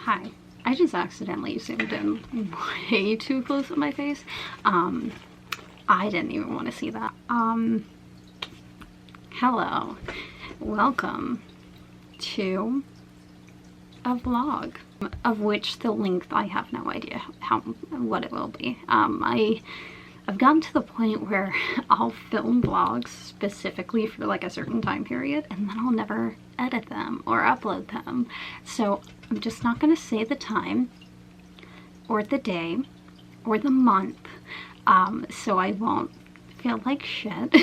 Hi. I just accidentally zoomed in way too close to my face. I didn't even want to see that. Hello. Welcome to a vlog, of which the length I have no idea what it will be. I've gotten to the point where I'll film vlogs specifically for like a certain time period and then I'll never edit them or upload them. So I'm just not going to say the time or the day or the month, so I won't feel like shit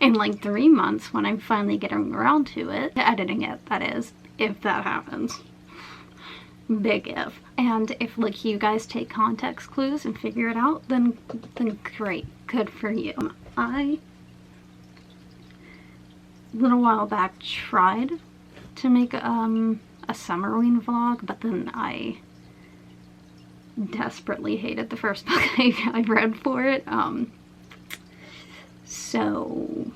in like 3 months when I'm finally getting around to it, editing it, that is, if that happens. Big if. And if like you guys take context clues and figure it out, then great, good for you. I a little while back tried to make a Summerween vlog, but then I desperately hated the first book I read for it. So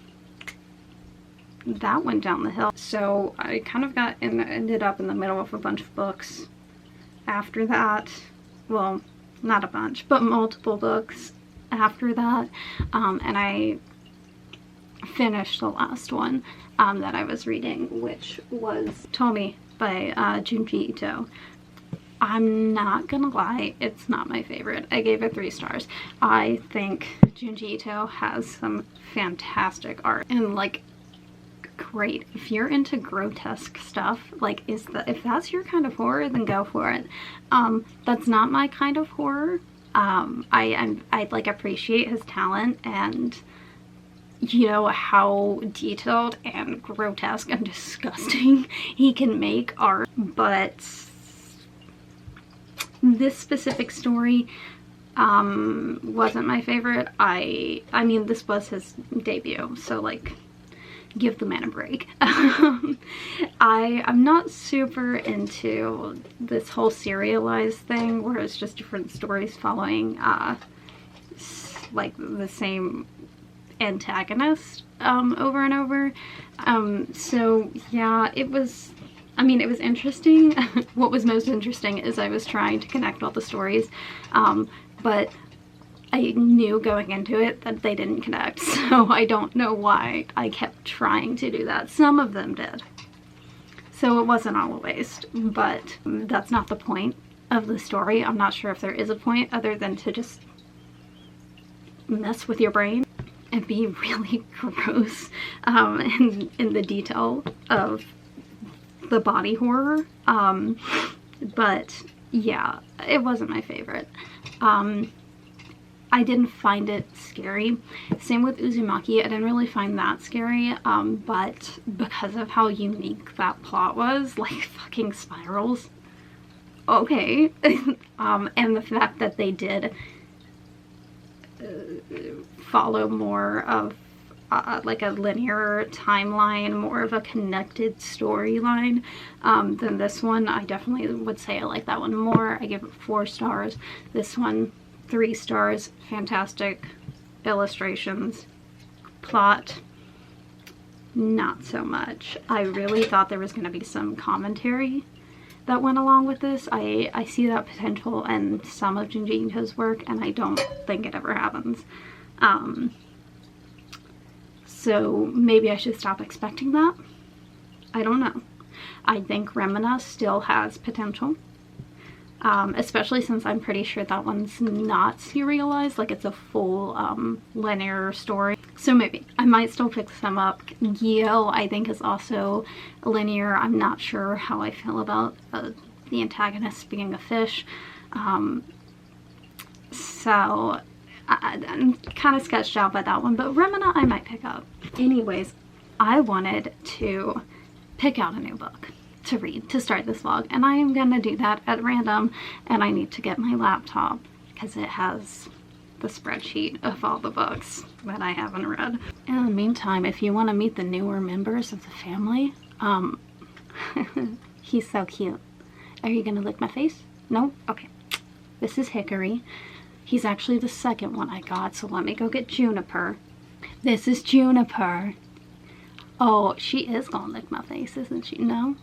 that went down the hill. So I kind of ended up in the middle of a bunch of books after that. Well, not a bunch, but multiple books after that. And I finished the last one that I was reading, which was Tomie by Junji Ito. I'm not gonna lie, it's not my favorite. I gave it 3 stars. I think Junji Ito has some fantastic art and like great. If you're into grotesque stuff, like if that's your kind of horror, then go for it. That's not my kind of horror. I like appreciate his talent and you know how detailed and grotesque and disgusting he can make art, but this specific story wasn't my favorite. I mean, this was his debut, so like give the man a break. I'm not super into this whole serialized thing where it's just different stories following like the same antagonist over and over. So yeah, it was interesting. What was most interesting is I was trying to connect all the stories, but I knew going into it that they didn't connect, so I don't know why I kept trying to do that. Some of them did, so it wasn't all a waste, but that's not the point of the story. I'm not sure if there is a point other than to just mess with your brain and be really gross in the detail of the body horror. But yeah, it wasn't my favorite. I didn't find it scary. Same with Uzumaki, I didn't really find that scary, but because of how unique that plot was, like fucking spirals, okay. And the fact that they did follow more of like a linear timeline, more of a connected storyline than this one. I definitely would say I like that one more. I give it 4 stars. This one, 3 stars. Fantastic illustrations. Plot, not so much. I really thought there was going to be some commentary that went along with this. I see that potential in some of Junji Ito's work, and I don't think it ever happens. So maybe I should stop expecting that. I don't know. I think Remina still has potential, especially since I'm pretty sure that one's not serialized, like it's a full linear story. So maybe I might still pick some up. Gyo, I think, is also linear. I'm not sure how I feel about the antagonist being a fish. So I'm kind of sketched out by that one, but Remina I might pick up. Anyways, I wanted to pick out a new book to read to start this vlog, and I am gonna do that at random, and I need to get my laptop because it has the spreadsheet of all the books that I haven't read. In the meantime, if you want to meet the newer members of the family, he's so cute. Are you gonna lick my face? No? Okay. This is Hickory. He's actually the second one I got, so let me go get Juniper. This is Juniper. Oh, she is gonna lick my face, isn't she? No?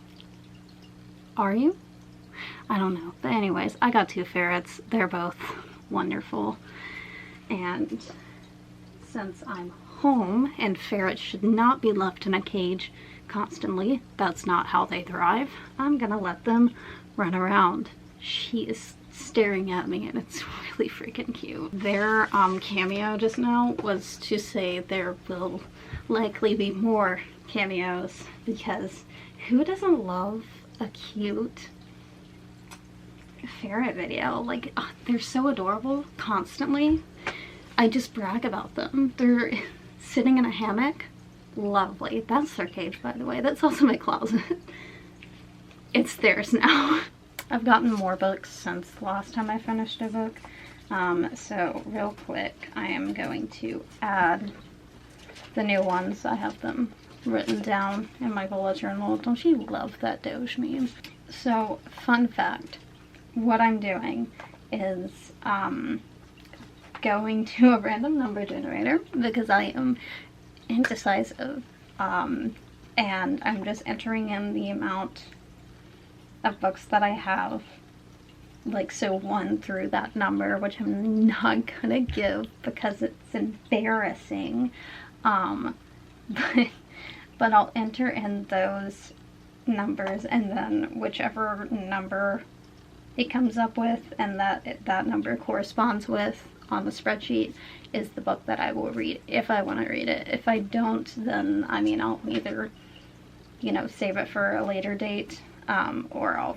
Are you? I don't know. But anyways, I got 2 ferrets. They're both wonderful. And since I'm home and ferrets should not be left in a cage constantly, that's not how they thrive, I'm gonna let them run around. She is staring at me and it's really freaking cute. Their cameo just now was to say there will likely be more cameos, because who doesn't love a cute ferret video? Like, they're so adorable constantly. I just brag about them. They're sitting in a hammock. Lovely. That's their cage, by the way. That's also my closet. It's theirs now. I've gotten more books since the last time I finished a book. So real quick, I am going to add the new ones. I have them written down in my bullet journal. Don't you love that Doge meme? So, fun fact, what I'm doing is going to a random number generator because I am indecisive, and I'm just entering in the amount of books that I have, like, so 1 through that number, which I'm not gonna give because it's embarrassing, but I'll enter in those numbers, and then whichever number it comes up with and that number corresponds with on the spreadsheet is the book that I will read if I want to read it. If I don't, then I mean, I'll either, you know, save it for a later date, or I'll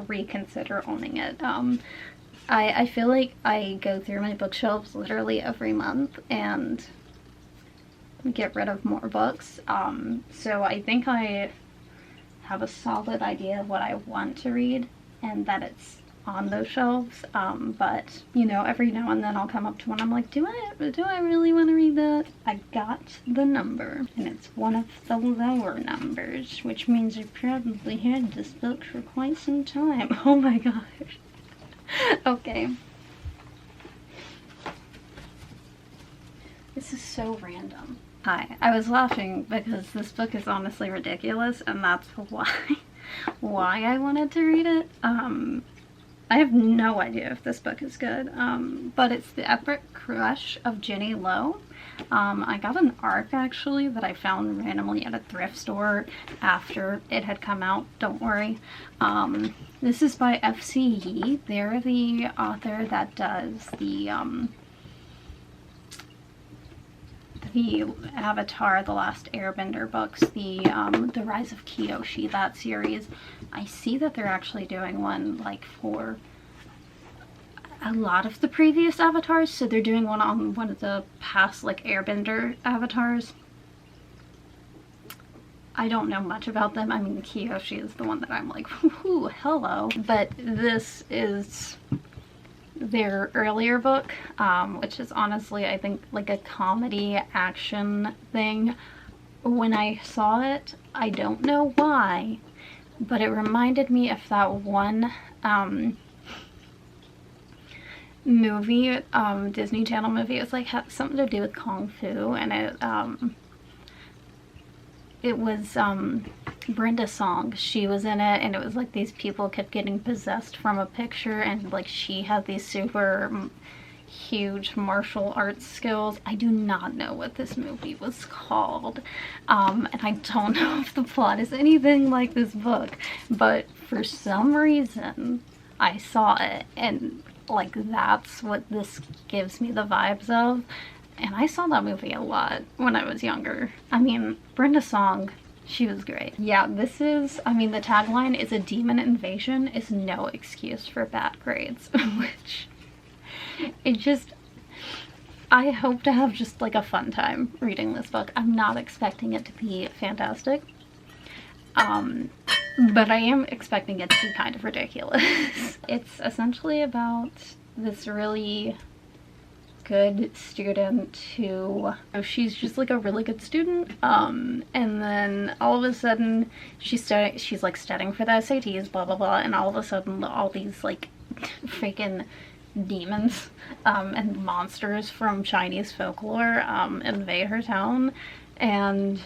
reconsider owning it. I feel like I go through my bookshelves literally every month and get rid of more books, so I think I have a solid idea of what I want to read and that it's on those shelves, but you know, every now and then I'll come up to one, I'm like, do I really want to read that? I got the number, and it's one of the lower numbers, which means I probably had this book for quite some time. Oh my gosh. Okay. This is so random. Hi, I was laughing because this book is honestly ridiculous, and that's why I wanted to read it. I have no idea if this book is good, but it's The Epic Crush of Ginny Lo. I got an ARC actually that I found randomly at a thrift store after it had come out, don't worry. This is by F.C. Yee. They're the author that does the Avatar, The Last Airbender books, the Rise of Kyoshi, that series. I see that they're actually doing one like for a lot of the previous Avatars, so they're doing one on one of the past like Airbender Avatars. I don't know much about them. I mean, Kyoshi is the one that I'm like, whoo, hello. But this is their earlier book, which is honestly, I think, like a comedy action thing. When I saw it, I don't know why, but it reminded me of that one movie, Disney Channel movie. It was like had something to do with Kung Fu, and it was Brenda Song. She was in it, and it was like these people kept getting possessed from a picture, and like she had these super huge martial arts skills. I do not know what this movie was called, and I don't know if the plot is anything like this book, but for some reason I saw it, and like that's what this gives me the vibes of. And I saw that movie a lot when I was younger. I mean, Brenda Song, she was great. Yeah, this is, I mean, the tagline is "A demon invasion is no excuse for bad grades," which, it just, I hope to have just like a fun time reading this book. I'm not expecting it to be fantastic, but I am expecting it to be kind of ridiculous. It's essentially about this really good student who, she's just like a really good student, and then all of a sudden she's like studying for the SATs, blah blah blah, and all of a sudden all these like freaking demons and monsters from Chinese folklore invade her town, and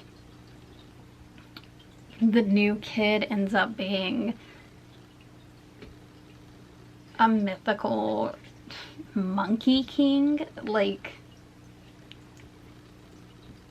the new kid ends up being a mythical monkey king, like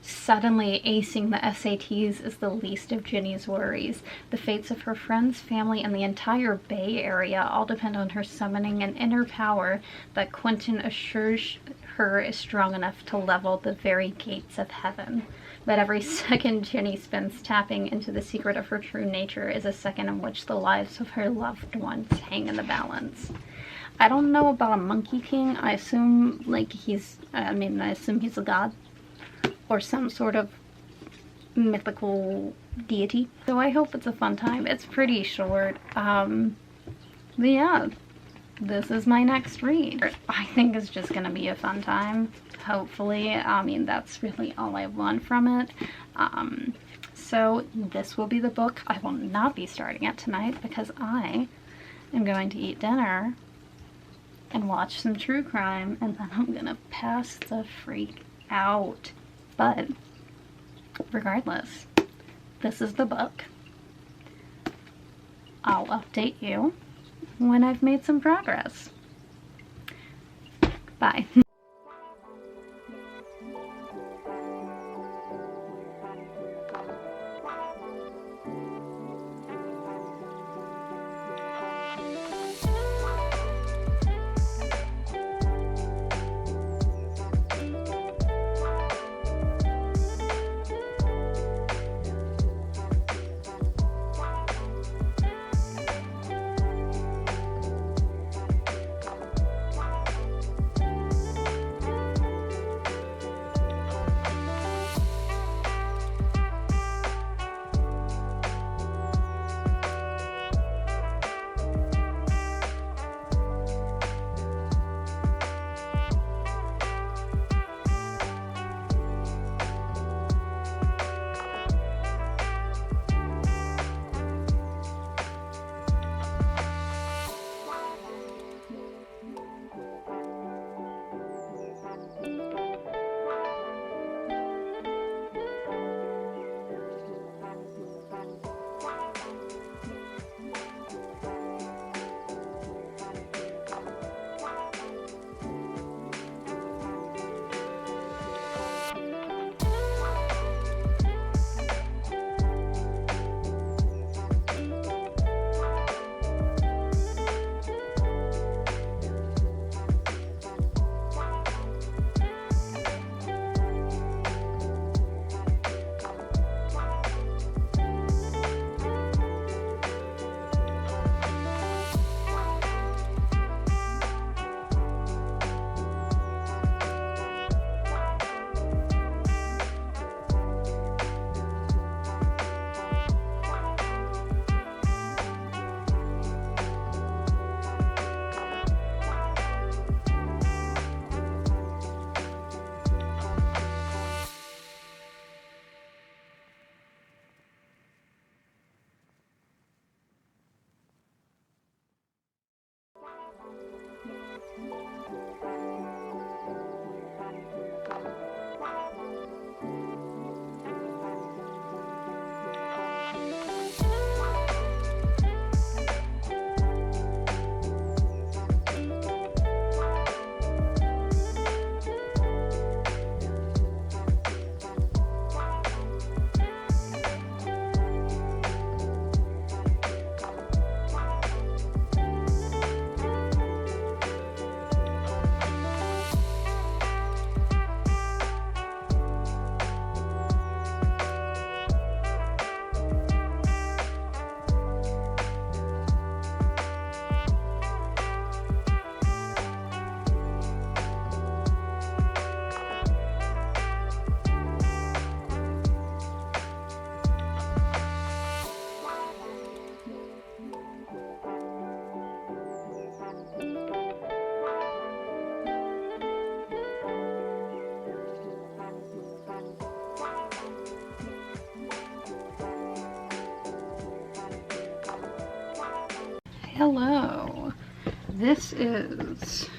suddenly acing the SATs is the least of Ginny's worries. The fates of her friends, family, and the entire Bay Area all depend on her summoning an inner power that Quentin assures her is strong enough to level the very gates of heaven. But every second Ginny spends tapping into the secret of her true nature is a second in which the lives of her loved ones hang in the balance. I don't know about a monkey king. I assume he's a god or some sort of mythical deity. So I hope it's a fun time. It's pretty short. But yeah, this is my next read. I think it's just gonna be a fun time, hopefully. I mean, that's really all I want from it. So this will be the book. I will not be starting it tonight because I am going to eat dinner and watch some true crime, and then I'm gonna pass the freak out. But regardless, this is the book. I'll update you when I've made some progress. Bye. Hello. This is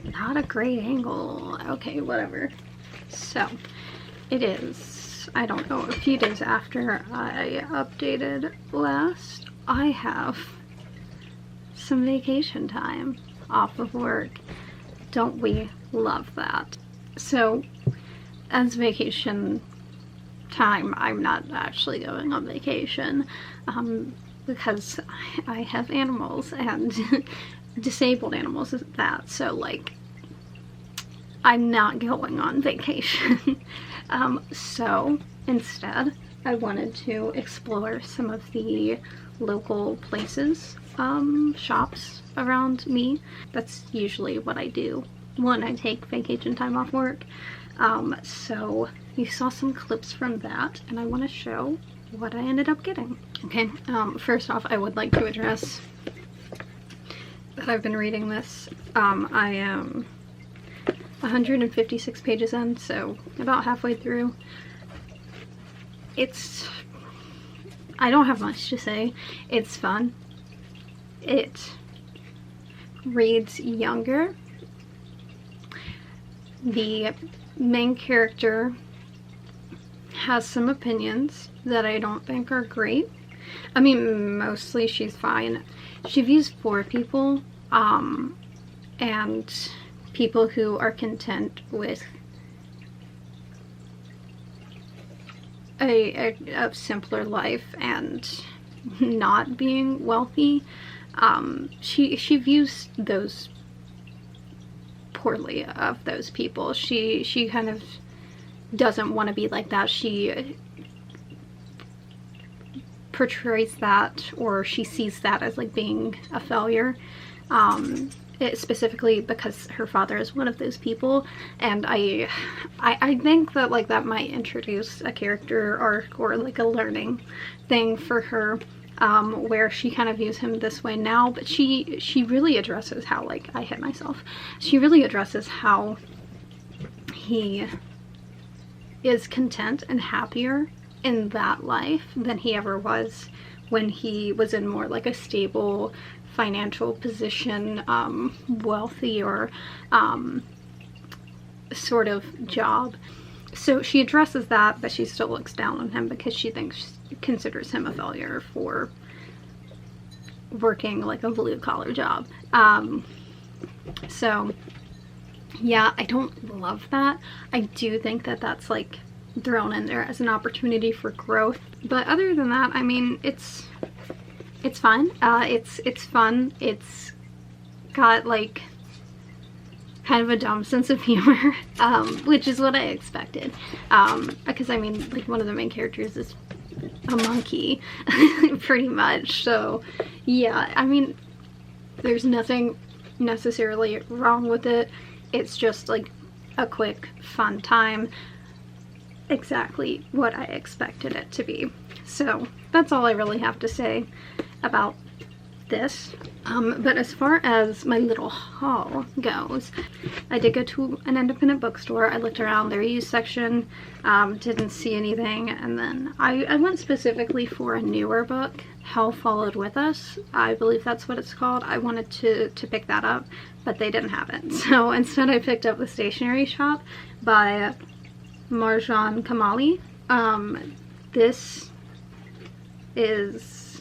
not a great angle. Okay, whatever. So, it is, I don't know, a few days after I updated last. I have some vacation time off of work. Don't we love that? So as vacation time, I'm not actually going on vacation because I have animals, and disabled animals at that, so like I'm not going on vacation. So instead I wanted to explore some of the local places, shops around me. That's usually what I do when I take vacation time off work. So you saw some clips from that, and I want to show what I ended up getting. Okay, first off, I would like to address that I've been reading this. I am 156 pages in, so about halfway through. I don't have much to say. It's fun. It reads younger. The main character has some opinions that I don't think are great. I mean, mostly she's fine. She views poor people, and people who are content with a simpler life and not being wealthy. She views those poorly, of those people. She kind of doesn't want to be like that. She portrays that, or she sees that as like being a failure, specifically because her father is one of those people. And I think that like that might introduce a character arc or like a learning thing for her, where she kind of views him this way now, but she really addresses how, like, I hit myself, she really addresses how he is content and happier in that life than he ever was when he was in more like a stable financial position, wealthy, or sort of job. So she addresses that, but she still looks down on him because she considers him a failure for working like a blue-collar job. So yeah, I don't love that. I do think that that's like thrown in there as an opportunity for growth, but other than that, I mean, it's fun. It's fun. It's got like kind of a dumb sense of humor, which is what I expected, because I mean, like, one of the main characters is a monkey pretty much. So yeah, I mean, there's nothing necessarily wrong with it. It's just like a quick fun time, exactly what I expected it to be. So that's all I really have to say about this. But as far as my little haul goes, I did go to an independent bookstore. I looked around their used section, didn't see anything, and then I went specifically for a newer book, Hell Followed With Us. I believe that's what it's called. I wanted to pick that up, but they didn't have it. So instead I picked up The Stationery Shop by Marjan Kamali. This is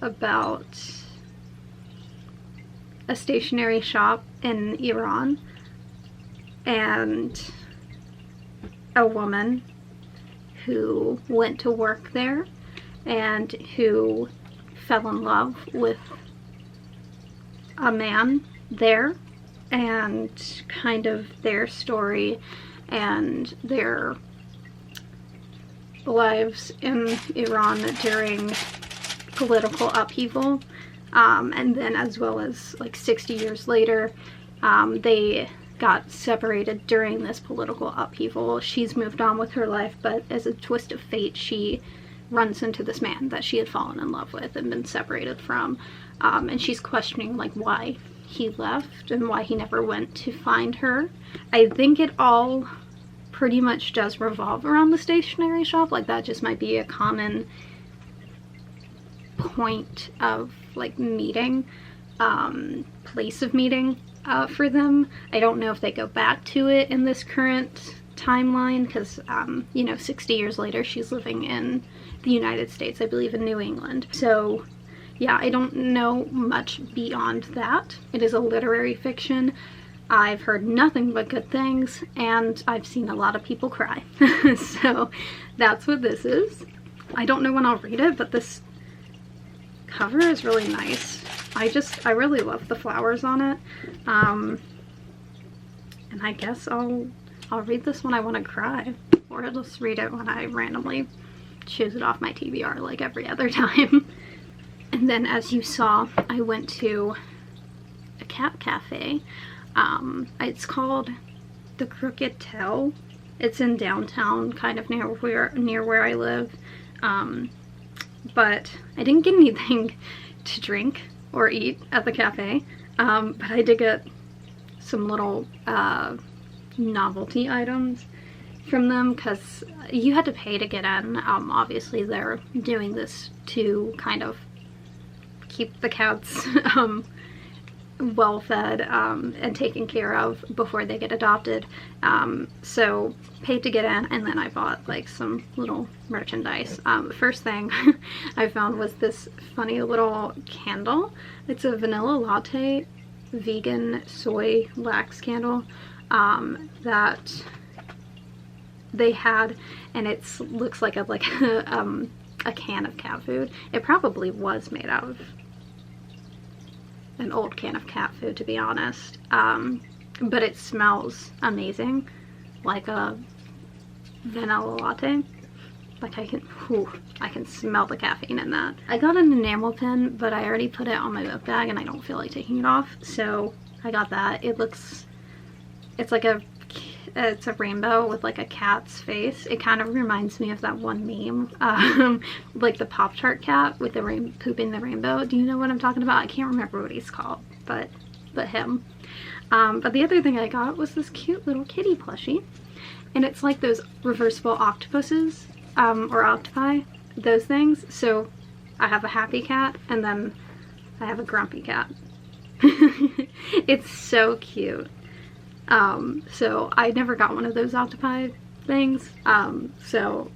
about a stationery shop in Iran and a woman who went to work there and who fell in love with a man there, and kind of their story and their lives in Iran during political upheaval, and then as well as like 60 years later, they got separated during this political upheaval. She's moved on with her life, but as a twist of fate, she runs into this man that she had fallen in love with and been separated from, and she's questioning like why he left and why he never went to find her. I think it all pretty much does revolve around the stationery shop. Like, that just might be a common point of like meeting, place of meeting for them. I don't know if they go back to it in this current timeline, because you know, 60 years later she's living in the United States, I believe in New England. So yeah, I don't know much beyond that. It is a literary fiction. I've heard nothing but good things, and I've seen a lot of people cry. So that's what this is. I don't know when I'll read it, but this cover is really nice. I really love the flowers on it. And I guess I'll read this when I want to cry, or I'll just read it when I randomly choose it off my TBR like every other time. And then, as you saw, I went to a cat cafe. It's called The Crooked Tail. It's in downtown, kind of near where I live. But I didn't get anything to drink or eat at the cafe. But I did get some little novelty items from them, because you had to pay to get in. Obviously they're doing this to kind of keep the cats well fed and taken care of before they get adopted. So paid to get in, and then I bought like some little merchandise. The first thing I found was this funny little candle. It's a vanilla latte vegan soy wax candle that they had, and it looks like a can of cat food. It probably was made out of an old can of cat food, to be honest. But it smells amazing, like a vanilla latte. Like I can smell the caffeine in that. I got an enamel pin, but I already put it on my book bag and I don't feel like taking it off, so I got that. It's a rainbow with like a cat's face. It kind of reminds me of that one meme, like the Pop-Tart cat with the pooping the rainbow. Do you know what I'm talking about? I can't remember what he's called, but him. But the other thing I got was this cute little kitty plushie, and it's like those reversible octopuses, or octopi, those things. So I have a happy cat, and then I have a grumpy cat. It's so cute. So I never got one of those octopi things. And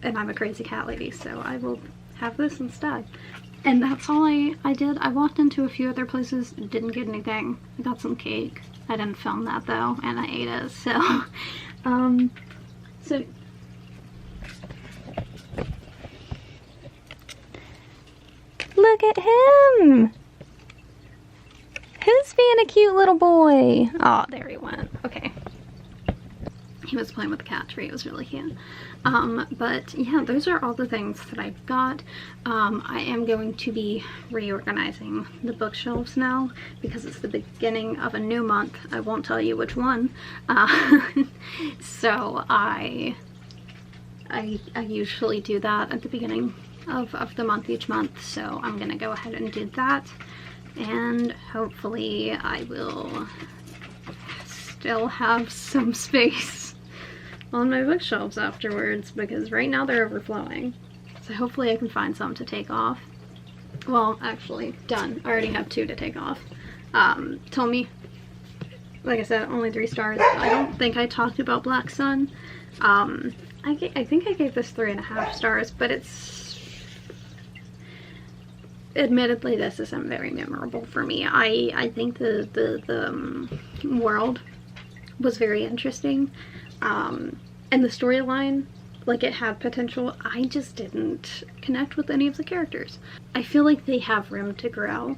I'm a crazy cat lady, so I will have this instead. And that's all I did. I walked into a few other places, didn't get anything. I got some cake. I didn't film that though, and I ate it, so, so look at him! Who's being a cute little boy? Oh, there he went. Okay. He was playing with the cat tree. It was really cute. But yeah, those are all the things that I've got. I am going to be reorganizing the bookshelves now because it's the beginning of a new month. I won't tell you which one. So I usually do that at the beginning of the month each month. So I'm gonna go ahead and do that. And hopefully I will still have some space on my bookshelves afterwards, because right now they're overflowing. So hopefully I can find some to take off. Well, actually, done. I already have 2 to take off. Tommy, like I said, only 3 stars. I don't think I talked about Black Sun. I think I gave this 3.5 stars, but it's... Admittedly, this isn't very memorable for me. I think the world was very interesting, and the storyline, like, it had potential. I just didn't connect with any of the characters. I feel like they have room to grow,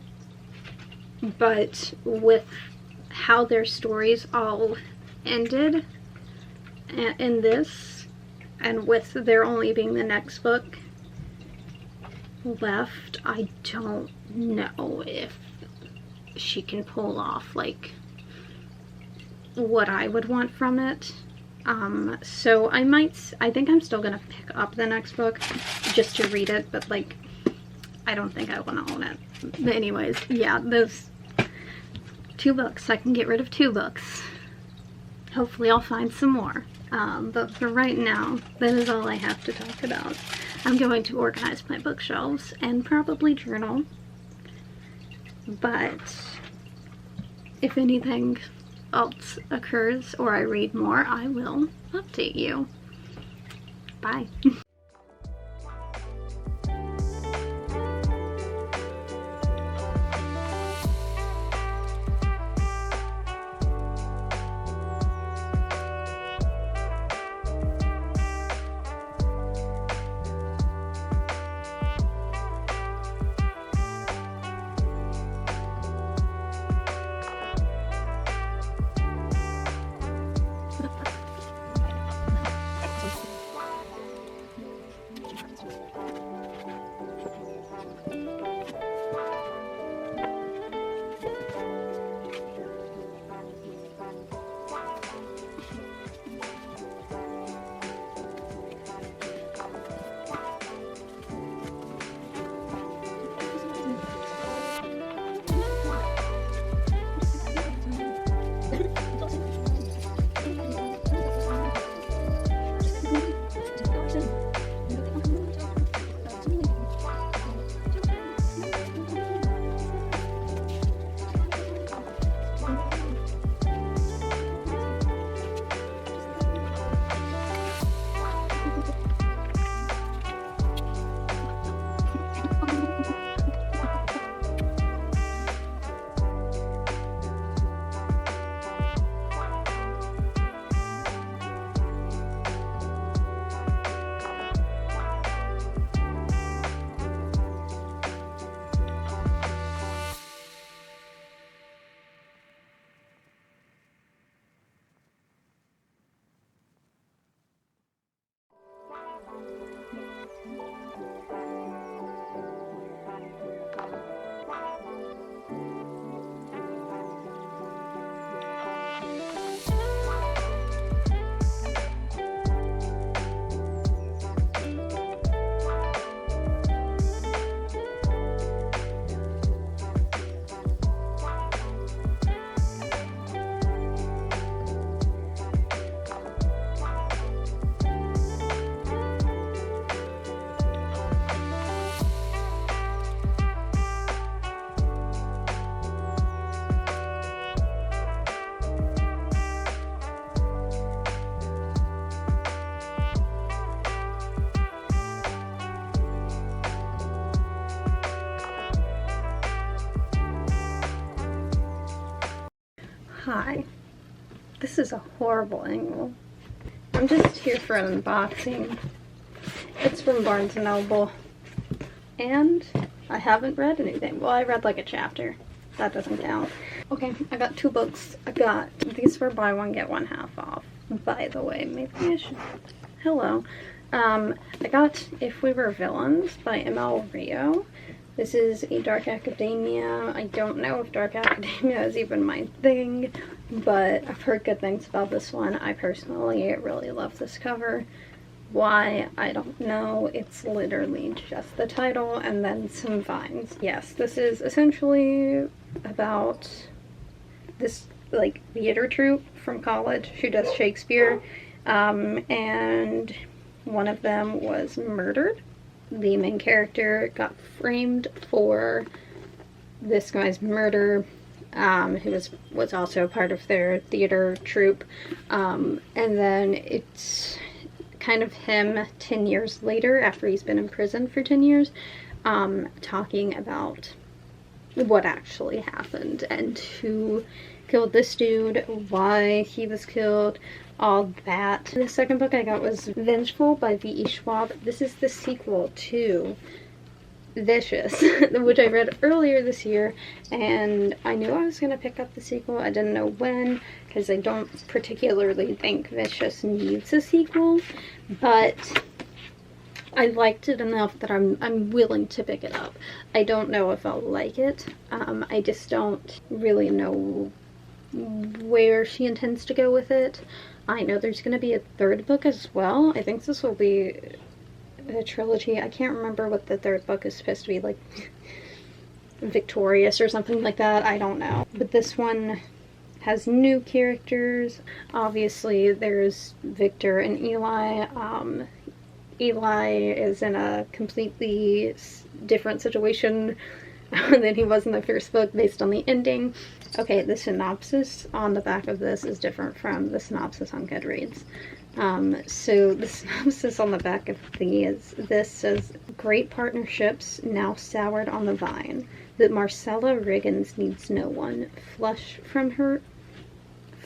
but with how their stories all ended in this, and with there only being the next book left, I don't know if she can pull off like what I would want from it. So I think I'm still gonna pick up the next book just to read it, but like I don't think I want to own it. But anyways, yeah, those 2 books. I can get rid of 2 books. Hopefully I'll find some more. But for right now, that is all I have to talk about. I'm going to organize my bookshelves and probably journal. But if anything else occurs or I read more, I will update you. Bye. Hi. This is a horrible angle. I'm just here for an unboxing. It's from Barnes & Noble. And I haven't read anything. Well, I read like a chapter. That doesn't count. Okay, I got 2 books. I got these for buy one, get one half off. By the way, maybe I should... Hello. I got If We Were Villains by M.L. Rio. This is a dark academia. I don't know if dark academia is even my thing, but I've heard good things about this one. I personally really love this cover. Why? I don't know. It's literally just the title and then some vines. Yes, this is essentially about this like theater troupe from college who does Shakespeare, and one of them was murdered. The main character got framed for this guy's murder, who was also part of their theater troupe, and then it's kind of him 10 years later, after he's been in prison for 10 years, talking about what actually happened and who killed this dude, why he was killed, all that. The second book I got was Vengeful by V.E. Schwab. This is the sequel to Vicious, which I read earlier this year, and I knew I was going to pick up the sequel. I didn't know when, because I don't particularly think Vicious needs a sequel, but I liked it enough that I'm willing to pick it up. I don't know if I'll like it. I just don't really know where she intends to go with it. I know there's going to be a third book as well. I think this will be a trilogy. I can't remember what the third book is supposed to be, like Victorious or something like that. I don't know. But this one has new characters. Obviously, there's Victor and Eli. Eli is in a completely different situation than he was in the first book based on the ending. Okay, the synopsis on the back of this is different from the synopsis on Goodreads. So the synopsis on the back of this says, "Great partnerships now soured on the vine, but Marcella Riggins needs no one. Flush from her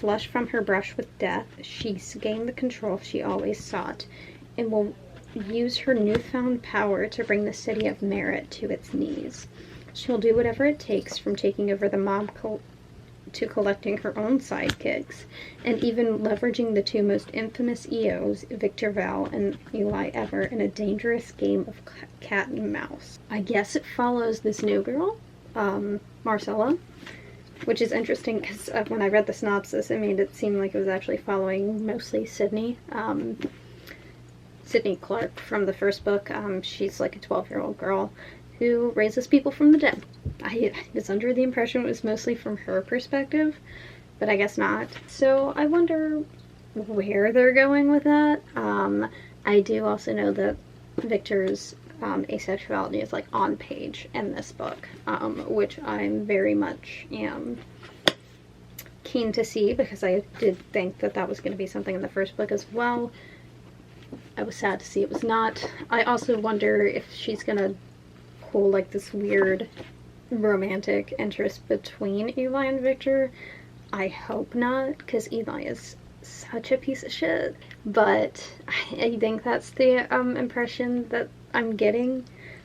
brush with death, she's gained the control she always sought, and will use her newfound power to bring the city of Merit to its knees. She'll do whatever it takes, from taking over the mob to collecting her own sidekicks, and even leveraging the 2 most infamous EOs, Victor Val and Eli Ever, in a dangerous game of cat and mouse." I guess it follows this new girl, Marcella, which is interesting because when I read the synopsis, it made it seem like it was actually following mostly Sydney. Sydney Clark from the first book. She's like a 12-year-old girl who raises people from the dead. I was under the impression it was mostly from her perspective, but I guess not. So I wonder where they're going with that. I do also know that Victor's asexuality is like on page in this book, which I'm very much am keen to see, because I did think that that was going to be something in the first book as well. I was sad to see it was not. I also wonder if she's going to pull like this weird romantic interest between Eli and Victor. I hope not, because Eli is such a piece of shit. But I think that's the impression that I'm getting,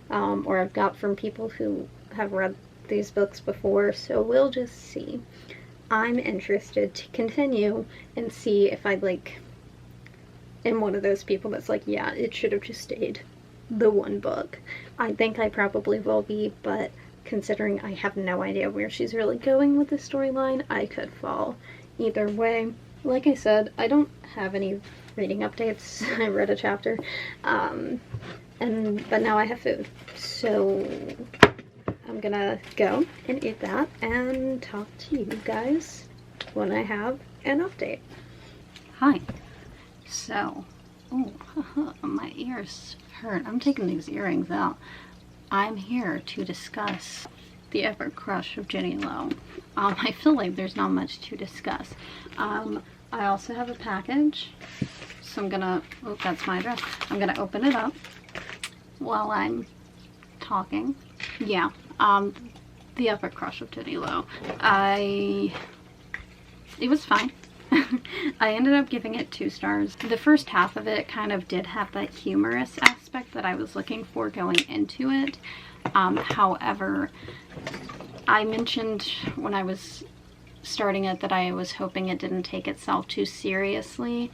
or I've got from people who have read these books before, so we'll just see. I'm interested to continue and see if I am one of those people that's like, yeah, it should have just stayed the one book. I think I probably will be, but considering I have no idea where she's really going with the storyline, I could fall either way. Like I said, I don't have any reading updates. I read a chapter, but now I have food, so I'm gonna go and eat that and talk to you guys when I have an update. Hi. So, my ears hurt. I'm taking these earrings out. I'm here to discuss the epic crush of Jenny Lowe. I feel like there's not much to discuss. I also have a package, so I'm gonna, oh, that's my address. I'm gonna open it up while I'm talking. Yeah, the epic crush of Jenny Lowe. I it was fine. I ended up giving it 2 stars. The first half of it kind of did have that humorous aspect that I was looking for going into it. However, I mentioned when I was starting it that I was hoping it didn't take itself too seriously.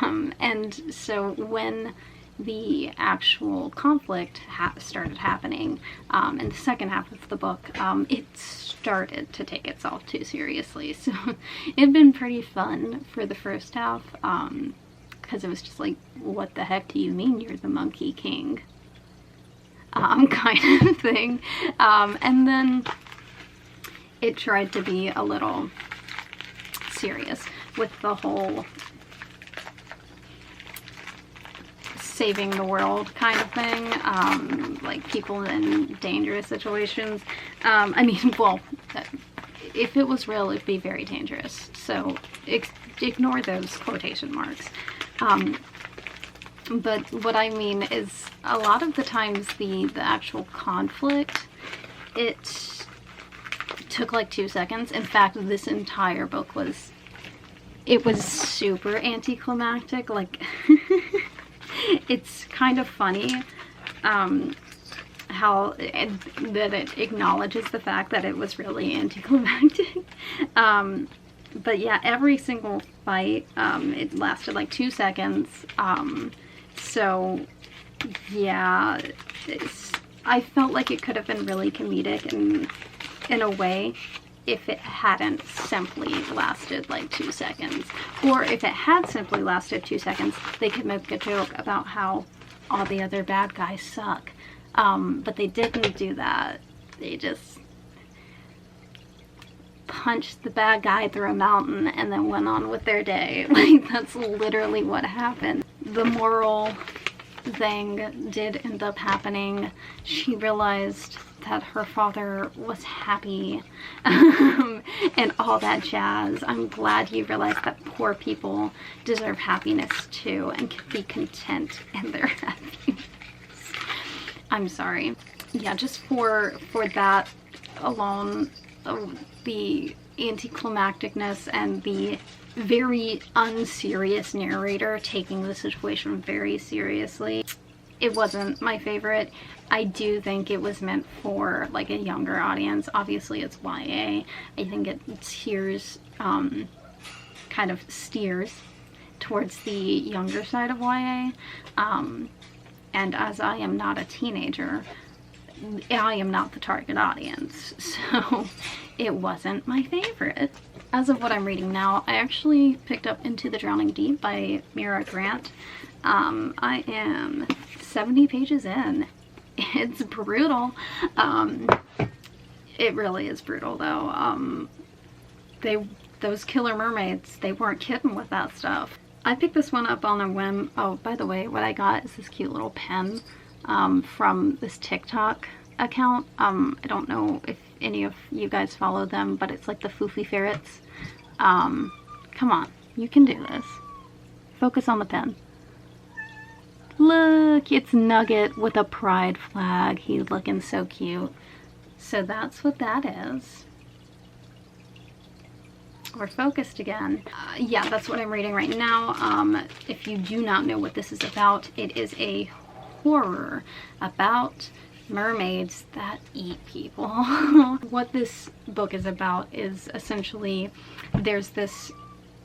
And so when the actual conflict started happening in the second half of the book, it started to take itself too seriously. So it'd been pretty fun for the first half, because it was just like, what the heck do you mean you're the Monkey King? Kind of thing. And then it tried to be a little serious with the whole saving the world kind of thing, like people in dangerous situations. I mean, well, if it was real, it'd be very dangerous, so ignore those quotation marks. But what I mean is, a lot of the times the actual conflict, it took like 2 seconds. In fact, this entire book was super anticlimactic. Like, it's kind of funny how that it acknowledges the fact that it was really anticlimactic. But yeah, every single fight, it lasted like 2 seconds. So yeah, I felt like it could have been really comedic in a way if it hadn't simply lasted like 2 seconds. Or if it had simply lasted 2 seconds, they could make a joke about how all the other bad guys suck. But they didn't do that. They just punched the bad guy through a mountain and then went on with their day. Like, that's literally what happened. The moral thing did end up happening. She realized that her father was happy, and all that jazz. I'm glad he realized that poor people deserve happiness too and can be content in their happiness. I'm sorry. Yeah, just for that alone, the anticlimacticness and the very unserious narrator taking the situation very seriously, it wasn't my favorite. I do think it was meant for like a younger audience. Obviously it's YA. I think it steers, kind of steers towards the younger side of YA. And as I am not a teenager, I am not the target audience, so it wasn't my favorite. As of what I'm reading now, I actually picked up Into the Drowning Deep by Mira Grant. I am 70 pages in. It's brutal. It really is brutal though. Those killer mermaids, they weren't kidding with that stuff. I picked this one up on a whim. Oh, by the way, what I got is this cute little pen from this TikTok account. I don't know if any of you guys follow them, but it's like the Foofy Ferrets. Come on, you can do this. Focus on the pen. Look, it's Nugget with a pride flag. He's looking so cute. So that's what that is. We're focused again. Yeah, that's what I'm reading right now. If you do not know what this is about, it is a horror about mermaids that eat people. What this book is about is essentially there's this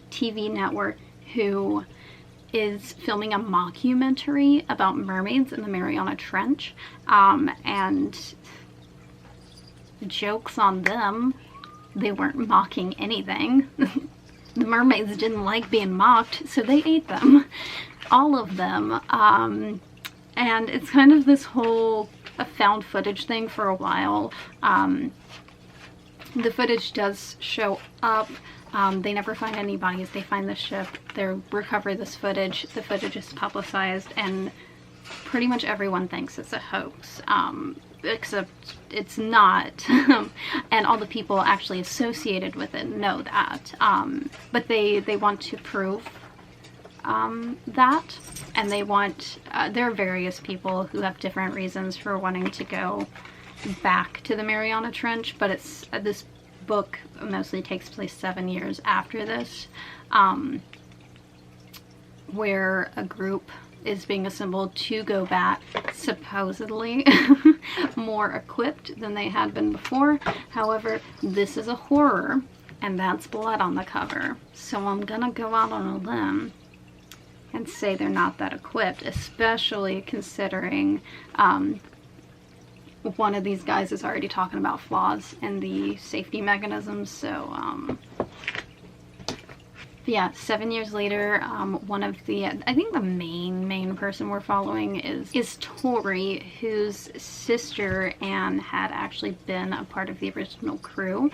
TV network who is filming a mockumentary about mermaids in the Mariana Trench, and joke's on them, they weren't mocking anything. The mermaids didn't like being mocked, so they ate them, all of them. And it's kind of this whole found footage thing for a while. The footage does show up. They never find any bodies. They find the ship. They recover this footage. The footage is publicized, and pretty much everyone thinks it's a hoax, except it's not. And all the people actually associated with it know that. But they want to prove that, and they want, there are various people who have different reasons for wanting to go back to the Mariana Trench, but it's this book mostly takes place 7 years after this, where a group is being assembled to go back, supposedly more equipped than they had been before. However, this is a horror, and that's blood on the cover. So I'm gonna go out on a limb and say they're not that equipped, especially considering one of these guys is already talking about flaws in the safety mechanisms. So yeah, 7 years later, one of the, I think the main person we're following is Tori, whose sister Anne had actually been a part of the original crew.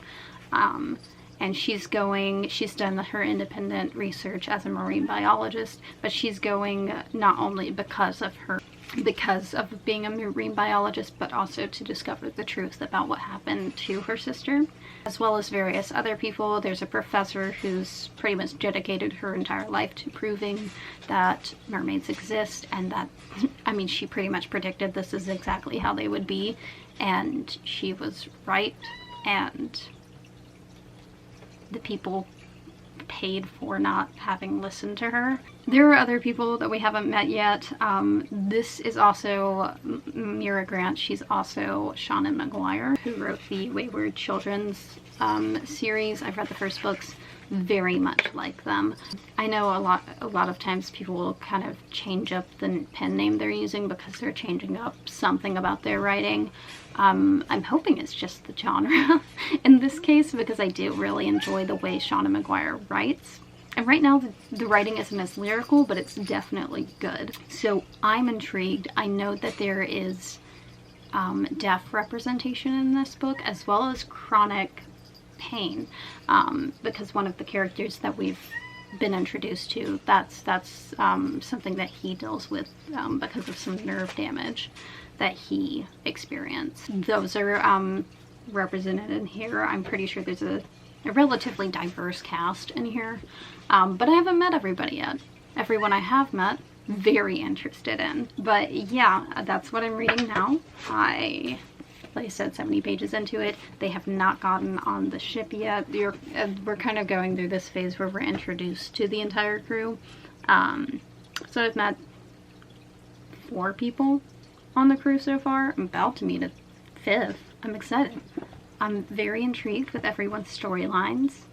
And she's done her independent research as a marine biologist, but she's going not only because of being a marine biologist, but also to discover the truth about what happened to her sister, as well as various other people. There's a professor who's pretty much dedicated her entire life to proving that mermaids exist, and that, I mean, she pretty much predicted this is exactly how they would be, and she was right, and the people paid for not having listened to her. There are other people that we haven't met yet. This is also Mira Grant. She's also Seanan McGuire, who wrote the Wayward Children's series. I've read the first books, very much like them. I know a lot of times people will kind of change up the pen name they're using because they're changing up something about their writing. I'm hoping it's just the genre in this case, because I do really enjoy the way Seanan McGuire writes. And right now the writing isn't as lyrical, but it's definitely good. So I'm intrigued. I know that there is deaf representation in this book, as well as chronic pain, because one of the characters that we've been introduced to, that's something that he deals with because of some nerve damage that he experienced. Those are represented in here. I'm pretty sure there's a relatively diverse cast in here, but I haven't met everybody yet. Everyone I have met, very interested in. But yeah, that's what I'm reading now. Like I said, 70 pages into it. They have not gotten on the ship yet. We're kind of going through this phase where we're introduced to the entire crew. So I've met 4 people on the crew so far. I'm about to meet a 5th. I'm excited. I'm very intrigued with everyone's storylines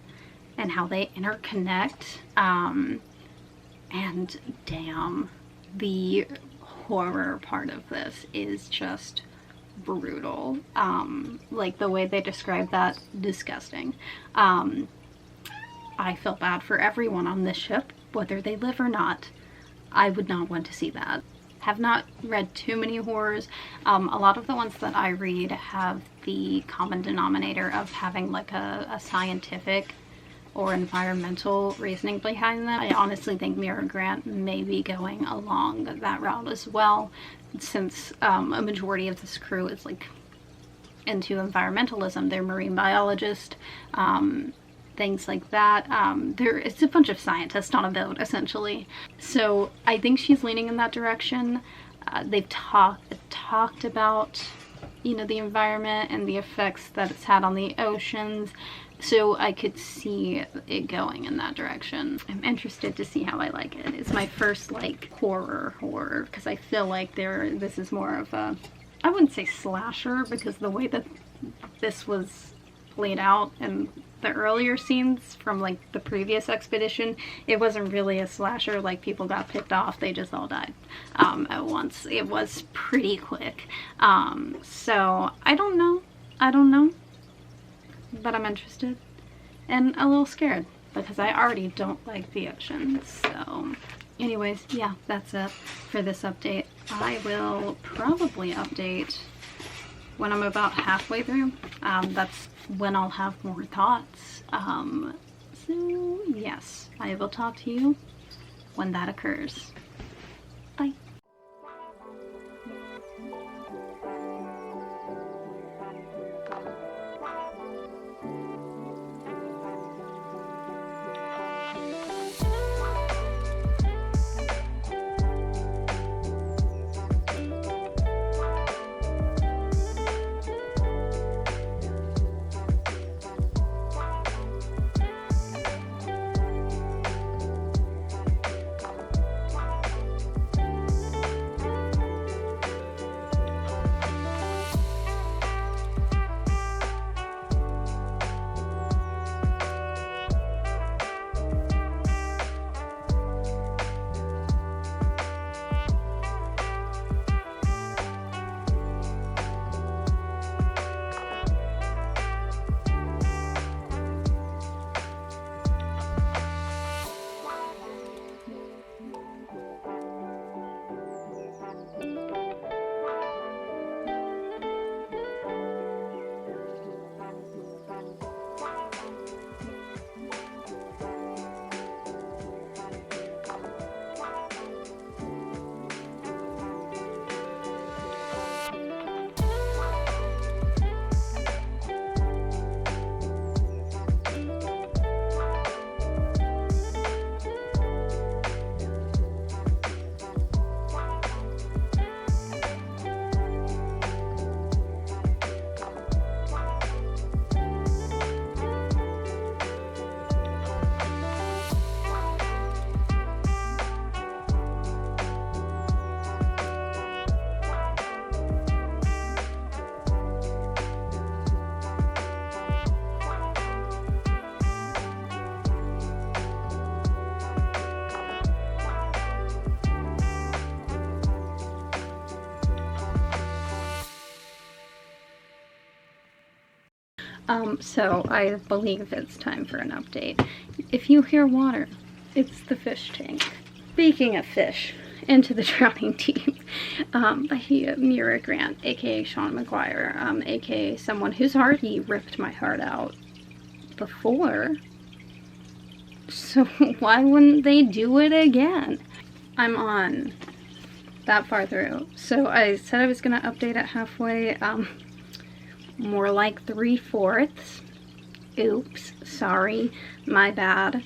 and how they interconnect. And damn, the horror part of this is just brutal. Like the way they describe that, disgusting. I feel bad for everyone on this ship, whether they live or not. I would not want to see that. Have not read too many horrors. A lot of the ones that I read have the common denominator of having like a scientific or environmental reasoning behind them. I honestly think Mira Grant may be going along that route as well, since a majority of this crew is like into environmentalism. They're marine biologists, things like that. It's a bunch of scientists on a boat, essentially. So I think she's leaning in that direction. They've talked about, you know, the environment and the effects that it's had on the oceans. So I could see it going in that direction. I'm interested to see how I like it. It's my first like horror, because I feel like this is more of a, I wouldn't say slasher, because the way that this was played out in the earlier scenes from like the previous expedition, it wasn't really a slasher. Like, people got picked off, they just all died at once. It was pretty quick. So I don't know, but I'm interested and a little scared because I already don't like the ocean. So anyways, yeah, that's it for this update. I will probably update when I'm about halfway through. That's when I'll have more thoughts. So yes, I will talk to you when that occurs. Bye. So I believe it's time for an update. If you hear water, it's the fish tank. Speaking of fish, Into the Drowning Deep by Mira Grant, aka Sean McGuire, aka someone whose heart he ripped my heart out before. So why wouldn't they do it again? I'm on that far through. So I said I was gonna update it halfway. More like 3/4. Oops, sorry, my bad.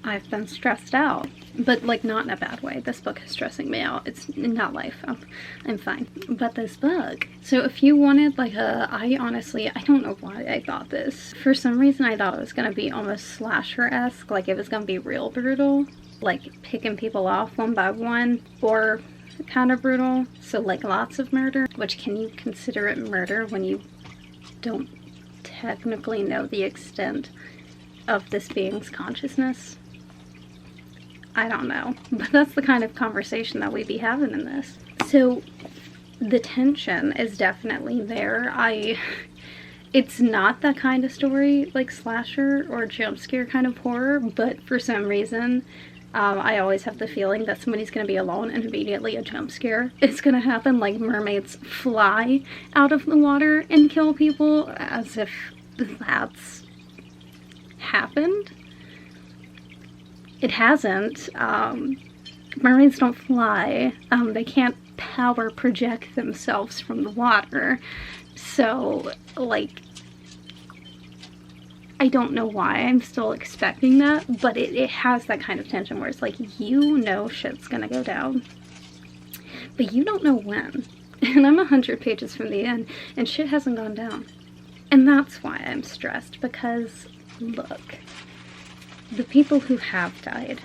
I've been stressed out, but like not in a bad way. This book is stressing me out. It's not life. I'm fine. But this book. So if you wanted like I don't know why I thought this. For some reason I thought it was gonna be almost slasher-esque, like it was gonna be real brutal, like picking people off one by one, or kind of brutal. So like lots of murder, which can you consider it murder when you don't technically know the extent of this being's consciousness? I don't know, but that's the kind of conversation that we be having in this. So the tension is definitely there. It's not that kind of story, like slasher or jump scare kind of horror, but for some reason I always have the feeling that somebody's gonna be alone and immediately a jump scare is gonna happen, like mermaids fly out of the water and kill people, as if that's happened. It hasn't. Mermaids don't fly. They can't power project themselves from the water. So, like, I don't know why I'm still expecting that, but it has that kind of tension where it's like, you know shit's gonna go down, but you don't know when. And I'm 100 pages from the end, and shit hasn't gone down. And that's why I'm stressed, because, look, the people who have died,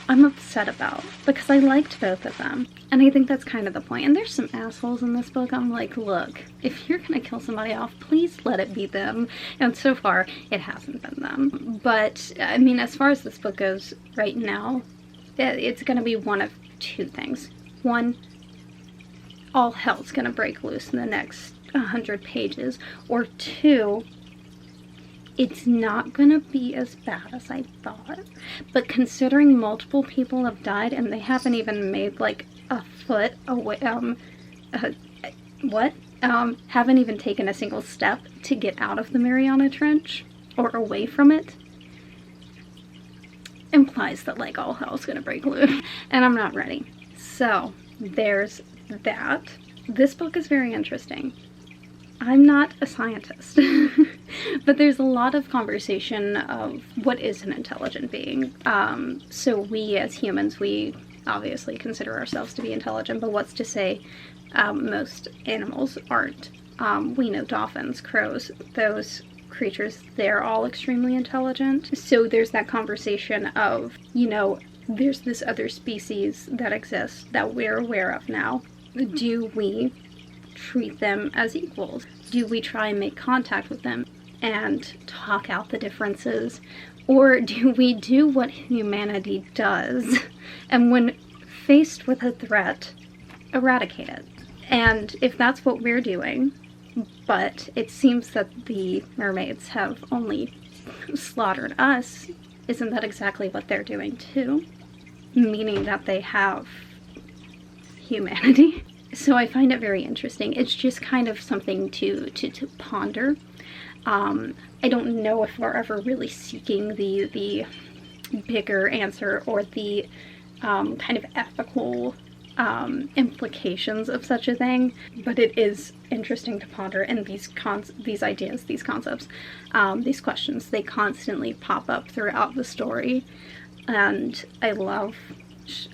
I'm upset about, because I liked both of them. And I think that's kind of the point. And there's some assholes in this book. I'm like, look, if you're gonna kill somebody off, please let it be them. And so far, it hasn't been them. But, I mean, as far as this book goes right now, it's gonna be one of two things. One, all hell's gonna break loose in the next 100 pages. Or two, it's not gonna be as bad as I thought. But considering multiple people have died and they haven't even made like a foot away, haven't even taken a single step to get out of the Mariana Trench or away from it, implies that like all hell's gonna break loose. And I'm not ready. So there's that. This book is very interesting. I'm not a scientist, but there's a lot of conversation of what is an intelligent being. So we as humans, we obviously consider ourselves to be intelligent, but what's to say most animals aren't? We know dolphins, crows, those creatures, they're all extremely intelligent. So there's that conversation of, you know, there's this other species that exists that we're aware of now. Do we treat them as equals? Do we try and make contact with them and talk out the differences? Or do we do what humanity does and when faced with a threat, eradicate it? And if that's what we're doing, but it seems that the mermaids have only slaughtered us, isn't that exactly what they're doing too? Meaning that they have humanity. So I find it very interesting. It's just kind of something to ponder. I don't know if we're ever really seeking the bigger answer or the kind of ethical implications of such a thing, but it is interesting to ponder. And these ideas, these concepts, these questions, they constantly pop up throughout the story. And I love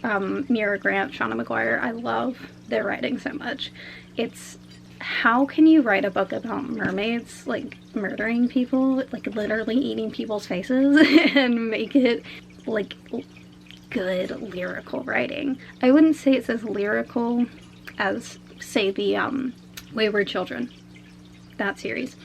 Mira Grant, Shauna McGuire. I love their writing so much. It's, how can you write a book about mermaids like murdering people, like literally eating people's faces, and make it like good lyrical writing? I wouldn't say it's as lyrical as, say, the Wayward Children, that series,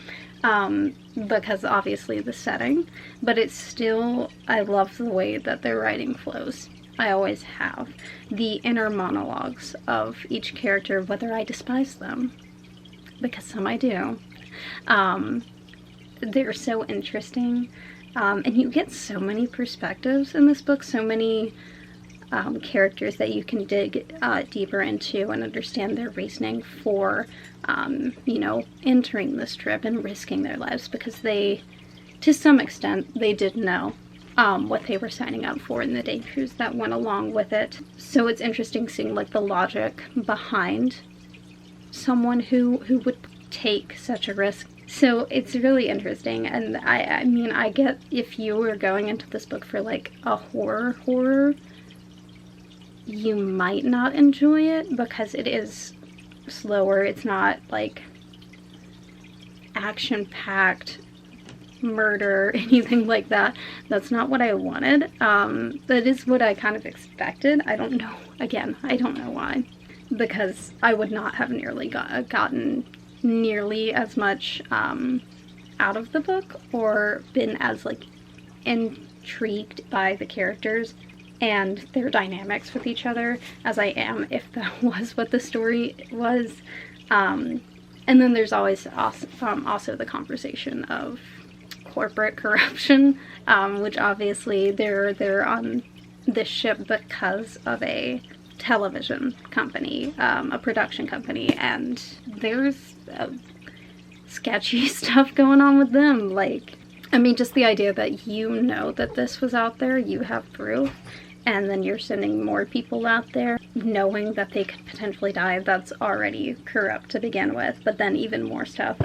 because obviously the setting, but it's still, I love the way that their writing flows. I always have. The inner monologues of each character, whether I despise them, because some I do, They're so interesting, and you get so many perspectives in this book, so many characters that you can dig deeper into and understand their reasoning for, you know, entering this trip and risking their lives, because they, to some extent, they did know what they were signing up for and the dangers that went along with it. So it's interesting seeing like the logic behind someone who would take such a risk. So it's really interesting, and I mean, I get if you were going into this book for like a horror, you might not enjoy it because it is slower. It's not like action-packed murder, anything like that. That's not what I wanted. That is what I kind of expected. I don't know. Again, I don't know why. Because I would not have nearly gotten nearly as much out of the book, or been as like intrigued by the characters and their dynamics with each other as I am if that was what the story was. And then there's always also the conversation of corporate corruption, which obviously they're on this ship because of a television company, a production company, and there's sketchy stuff going on with them. Like, I mean, just the idea that you know that this was out there, you have proof, and then you're sending more people out there knowing that they could potentially die, that's already corrupt to begin with. But then even more stuff,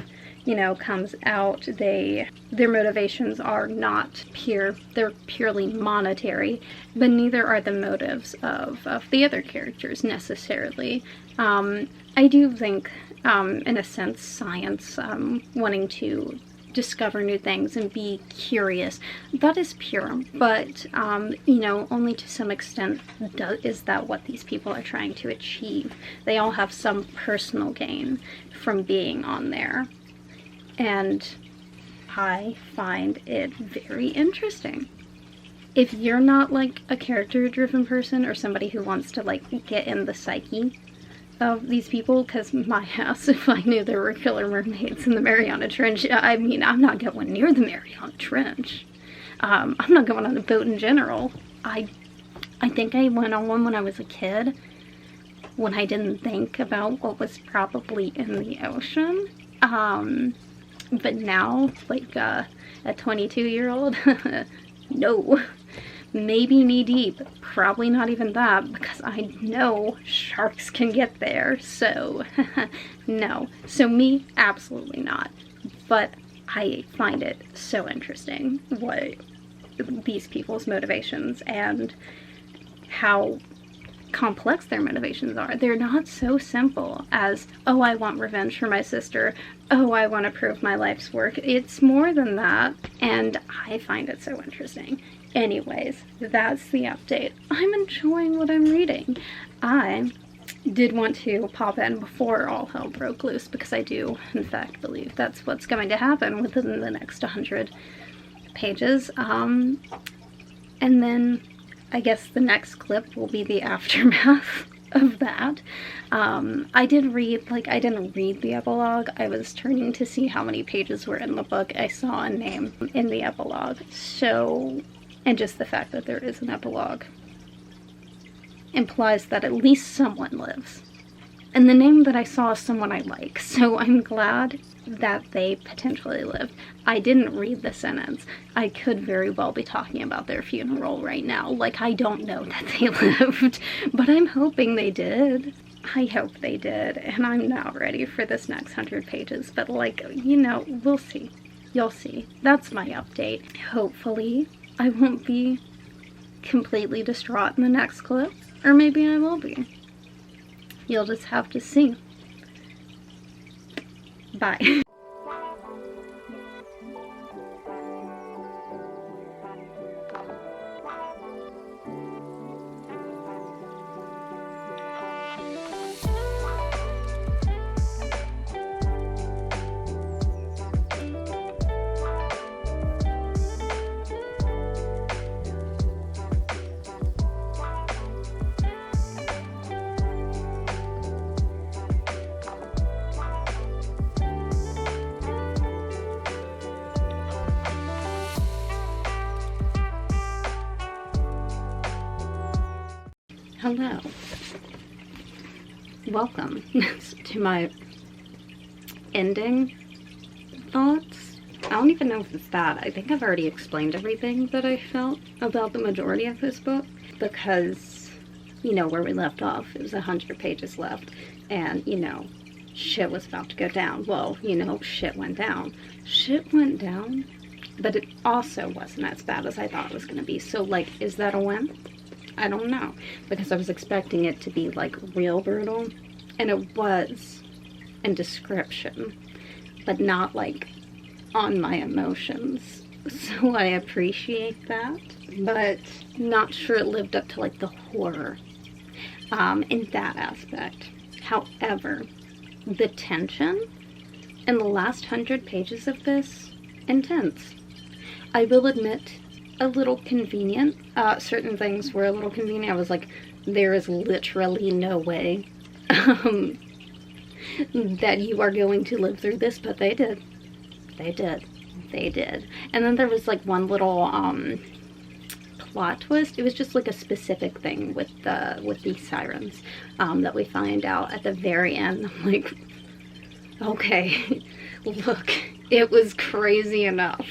you know, comes out. Their motivations are not pure, they're purely monetary, but neither are the motives of the other characters necessarily. I do think, in a sense, science, wanting to discover new things and be curious, that is pure, but you know, only to some extent is that what these people are trying to achieve. They all have some personal gain from being on there, and I find it very interesting. If you're not like a character-driven person or somebody who wants to like get in the psyche of these people, because my ass, if I knew there were killer mermaids in the Mariana Trench, I mean, I'm not going near the Mariana Trench. I'm not going on a boat in general. I think I went on one when I was a kid, when I didn't think about what was probably in the ocean. But now, like a 22-year-old, no. Maybe knee deep, probably not even that, because I know sharks can get there, so no. So me, absolutely not. But I find it so interesting what these people's motivations and how complex their motivations are. They're not so simple as, oh, I want revenge for my sister, oh, I want to prove my life's work. It's more than that, and I find it so interesting. Anyways, that's the update. I'm enjoying what I'm reading. I did want to pop in before all hell broke loose, because I do, in fact, believe that's what's going to happen within the next 100 pages. And then I guess the next clip will be the aftermath of that. I didn't read the epilogue. I was turning to see how many pages were in the book. I saw a name in the epilogue. So, and just the fact that there is an epilogue implies that at least someone lives. And the name that I saw is someone I like, so I'm glad that they potentially lived. I didn't read the sentence. I could very well be talking about their funeral right now. Like, I don't know that they lived, but I'm hoping they did. I hope they did, and I'm not ready for this next 100 pages, but like, you know, we'll see. You'll see. That's my update. Hopefully, I won't be completely distraught in the next clip, or maybe I will be. You'll just have to see. Bye. Hello. Welcome to my ending thoughts. I don't even know if it's that. I think I've already explained everything that I felt about the majority of this book, because, you know, where we left off, it was 100 pages left, and, you know, shit was about to go down. Well, you know, shit went down. Shit went down, but it also wasn't as bad as I thought it was going to be. So, like, is that a win? I don't know, because I was expecting it to be, like, real brutal, and it was in description, but not, like, on my emotions. So I appreciate that, but not sure it lived up to, like, the horror in that aspect. However, the tension in the last 100 pages of this, intense. I will admit, a little convenient. Certain things were a little convenient. I was like, there is literally no way that you are going to live through this, but they did. They did. They did. And then there was like one little plot twist. It was just like a specific thing with these sirens that we find out at the very end. I'm like, okay, look, it was crazy enough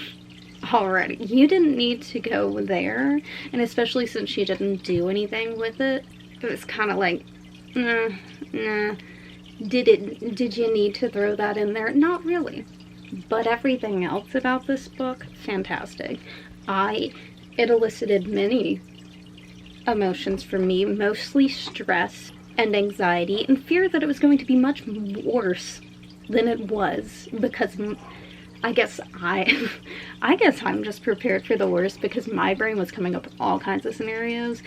already. You didn't need to go there, and especially since she didn't do anything with it, it was kind of like, nah. Did you need to throw that in there? Not really. But everything else about this book, fantastic. It elicited many emotions for me, mostly stress and anxiety and fear that it was going to be much worse than it was, because I guess I'm just prepared for the worst, because my brain was coming up with all kinds of scenarios.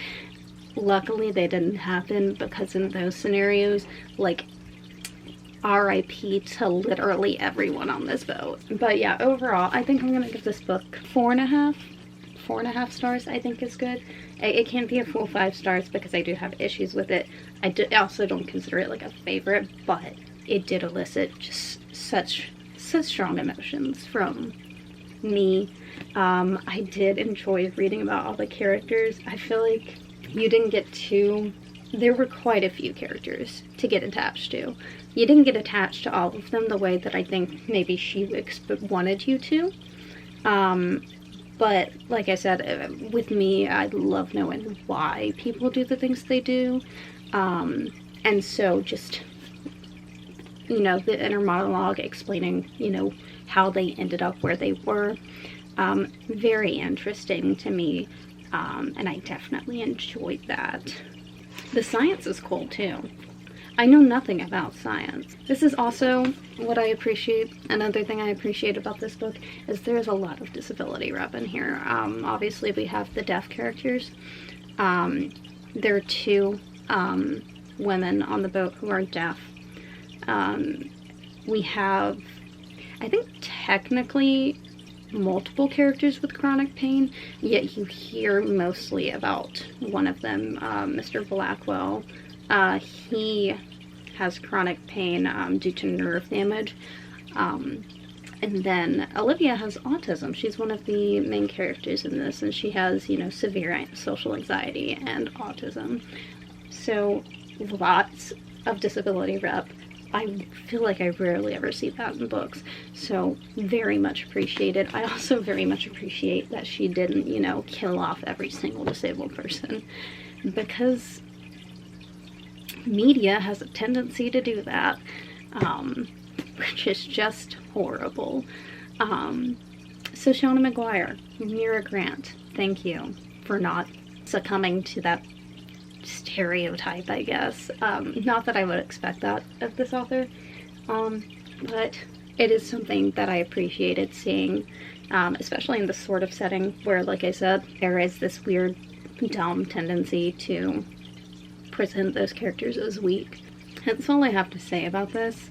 Luckily, they didn't happen, because in those scenarios, like, RIP to literally everyone on this boat. But yeah, overall, I think I'm gonna give this book 4.5 stars. I think is good. It can't be a full 5 stars because I do have issues with it. I also don't consider it like a favorite, but it did elicit just such strong emotions from me. I did enjoy reading about all the characters. I feel like you didn't get there were quite a few characters to get attached to. You didn't get attached to all of them the way that I think maybe she wanted you to. But like I said, with me, I love knowing why people do the things they do. And so just, you know, the inner monologue explaining, you know, how they ended up where they were. Very interesting to me. And I definitely enjoyed that. The science is cool too. I know nothing about science. This is also what I appreciate. Another thing I appreciate about this book is there's a lot of disability rep in here. Obviously we have the deaf characters. There are 2 women on the boat who are deaf. We have, I think technically, multiple characters with chronic pain, yet you hear mostly about one of them, Mr. Blackwell. He has chronic pain due to nerve damage. And then Olivia has autism. She's one of the main characters in this, and she has, you know, severe social anxiety and autism. So lots of disability rep. I feel like I rarely ever see that in books, so very much appreciated. I also very much appreciate that she didn't, you know, kill off every single disabled person, because media has a tendency to do that, which is just horrible. So Shauna Maguire, Mira Grant, thank you for not succumbing to that stereotype, I guess. Not that I would expect that of this author, but it is something that I appreciated seeing, especially in this sort of setting where, like I said, there is this weird, dumb tendency to present those characters as weak. That's all I have to say about this.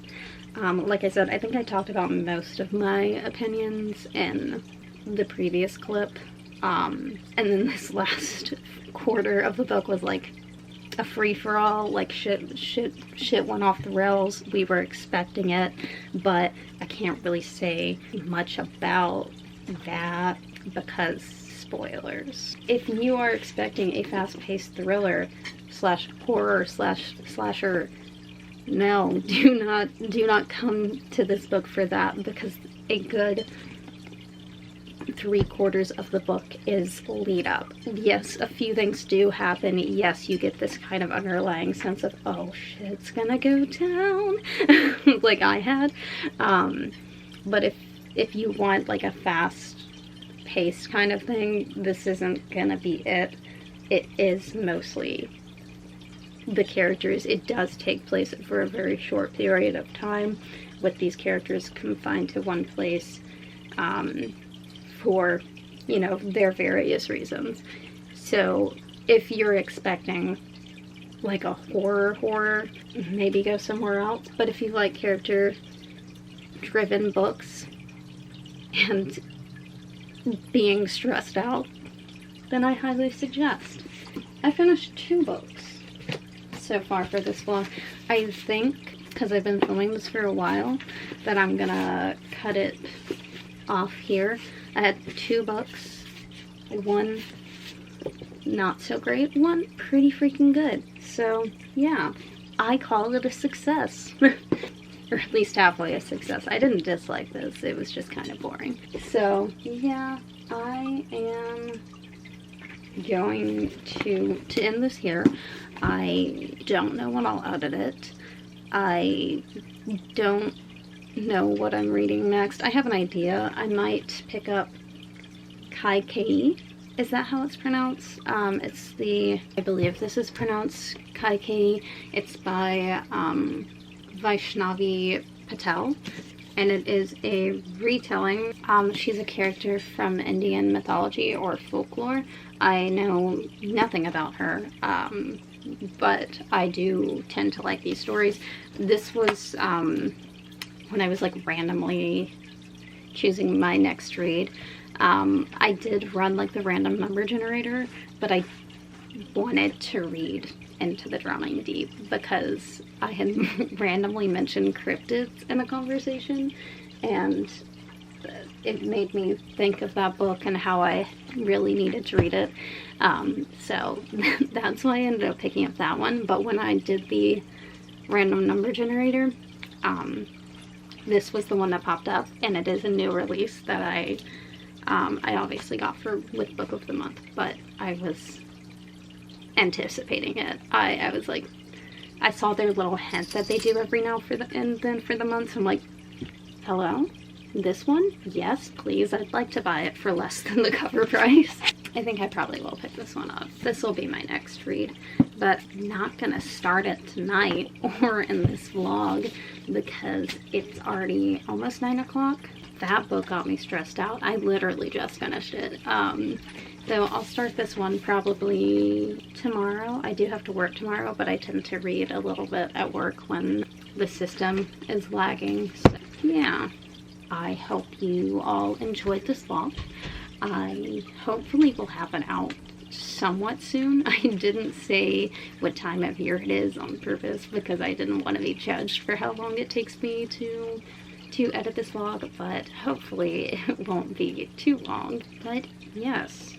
Like I said, I think I talked about most of my opinions in the previous clip, and then this last quarter of the book was like a free-for-all. Like shit went off the rails. We were expecting it, but I can't really say much about that because spoilers. If you are expecting a fast-paced thriller, slash horror slash slasher. No, do not come to this book for that, because a good 3/4 of the book is lead up. Yes, a few things do happen. Yes, you get this kind of underlying sense of, oh, shit's gonna go down, like I had. But if you want like a fast paced kind of thing, this isn't gonna be it. It is mostly the characters. It does take place for a very short period of time, with these characters confined to one place for, you know, their various reasons. So if you're expecting like a horror, maybe go somewhere else. But if you like character driven books and being stressed out, then I highly suggest. I finished 2 books so far for this vlog. I think, because I've been filming this for a while, that I'm gonna cut it off here. I had 2 books, one not so great, one pretty freaking good. So yeah, I call it a success. Or at least halfway a success. I didn't dislike this, it was just kind of boring. So yeah, I am going to end this here. I don't know when I'll edit it. I don't know what I'm reading next. I have an idea. I might pick up Kaikeyi. Is that how it's pronounced? I believe this is pronounced Kaikeyi. It's by Vaishnavi Patel, and it is a retelling. She's a character from Indian mythology or folklore. I know nothing about her, but I do tend to like these stories. This was when I was like randomly choosing my next read. I did run like the random number generator, but I wanted to read Into the Drowning Deep because I had randomly mentioned cryptids in a conversation, and it made me think of that book and how I really needed to read it. So that's why I ended up picking up that one. But when I did the random number generator, this was the one that popped up, and it is a new release that I obviously got with Book of the Month, but I was anticipating it. I was like, I saw their little hint that they do every now and then for the month, so I'm like, hello? This one? Yes, please. I'd like to buy it for less than the cover price. I think I probably will pick this one up. This will be my next read, but I'm not gonna start it tonight or in this vlog because it's already almost 9 o'clock. That book got me stressed out. I literally just finished it. So I'll start this one probably tomorrow. I do have to work tomorrow, but I tend to read a little bit at work when the system is lagging. So yeah, I hope you all enjoyed this vlog. I hopefully will have it out somewhat soon. I didn't say what time of year it is on purpose because I didn't want to be judged for how long it takes me to edit this vlog, but hopefully it won't be too long. But yes,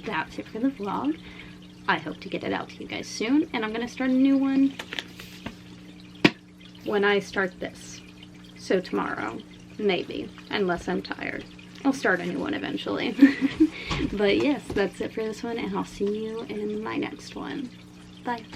that's it for the vlog. I hope to get it out to you guys soon, and I'm gonna start a new one when I start this. So tomorrow, maybe, unless I'm tired. I'll start a new one eventually. But yes, that's it for this one, and I'll see you in my next one. Bye.